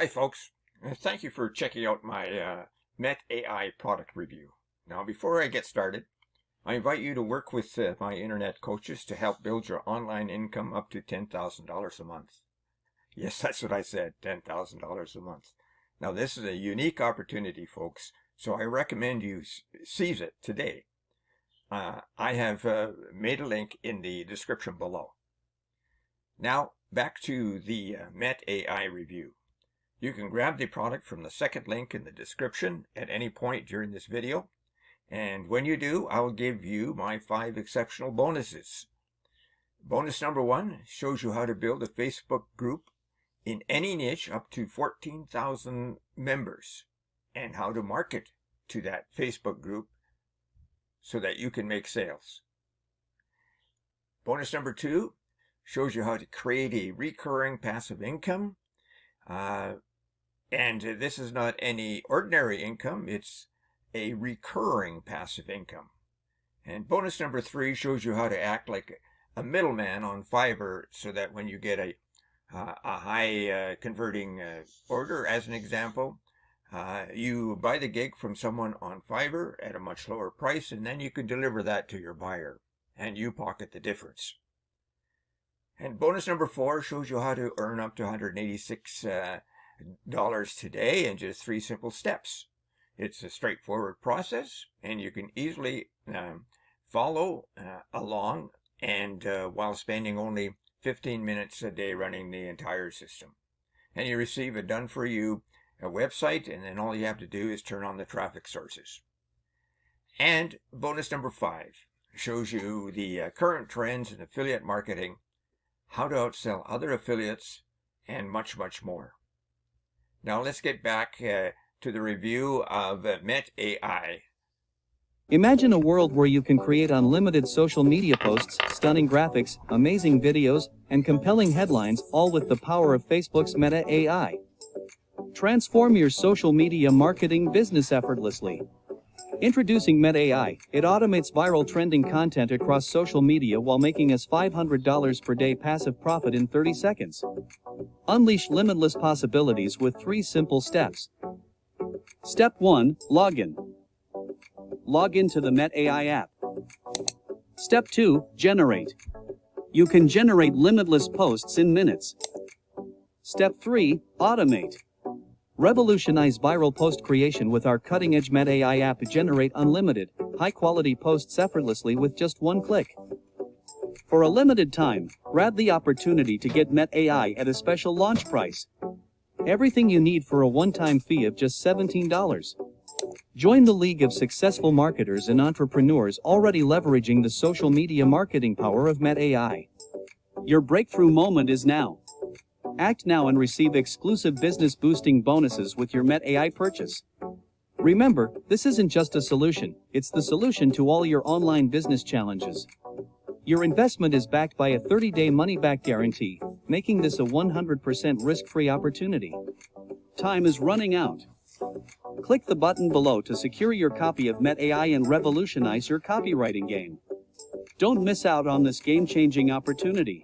Hi folks, thank you for checking out my Met AI product review. Now before I get started, I invite you to work with my internet coaches to help build your online income up to $10,000 a month. Yes, that's what I said, $10,000 a month. Now this is a unique opportunity, folks, so I recommend you seize it today. I have made a link in the description below. Now back to the Met AI review. You can grab the product from the second link in the description at any point during this video. And when you do, I'll give you my 5 exceptional bonuses. Bonus number 1 shows you how to build a Facebook group in any niche up to 14,000 members and how to market to that Facebook group so that you can make sales. Bonus number 2 shows you how to create a recurring passive income. And this is not any ordinary income, it's a recurring passive income. And bonus number 3 shows you how to act like a middleman on Fiverr so that when you get a high converting order, as an example, you buy the gig from someone on Fiverr at a much lower price, and then you can deliver that to your buyer, and you pocket the difference. And bonus number 4 shows you how to earn up to $186 today in just 3 simple steps. It's a straightforward process, and you can easily follow along, and while spending only 15 minutes a day running the entire system. And you receive a done-for-you website, and then all you have to do is turn on the traffic sources. And bonus number 5 shows you the current trends in affiliate marketing, how to outsell other affiliates, and much, much more. Now let's get back to the review of Met AI. Imagine a world where you can create unlimited social media posts, stunning graphics, amazing videos, and compelling headlines, all with the power of Facebook's Meta AI. Transform your social media marketing business effortlessly. Introducing Meta AI, it automates viral trending content across social media while making us $500 per day passive profit in 30 seconds. Unleash limitless possibilities with 3 simple steps. Step 1. Login. Log into the Met AI app. Step 2. Generate. You can generate limitless posts in minutes. Step 3. Automate. Revolutionize viral post creation with our cutting-edge Met AI app to generate unlimited, high-quality posts effortlessly with just 1 click. For a limited time, grab the opportunity to get Met AI at a special launch price. Everything you need for a one-time fee of just $17. Join the league of successful marketers and entrepreneurs already leveraging the social media marketing power of Met AI. Your breakthrough moment is now. Act now and receive exclusive business-boosting bonuses with your Met AI purchase. Remember, this isn't just a solution, it's the solution to all your online business challenges. Your investment is backed by a 30-day money-back guarantee, making this a 100% risk-free opportunity. Time is running out. Click the button below to secure your copy of Met AI and revolutionize your copywriting game. Don't miss out on this game-changing opportunity.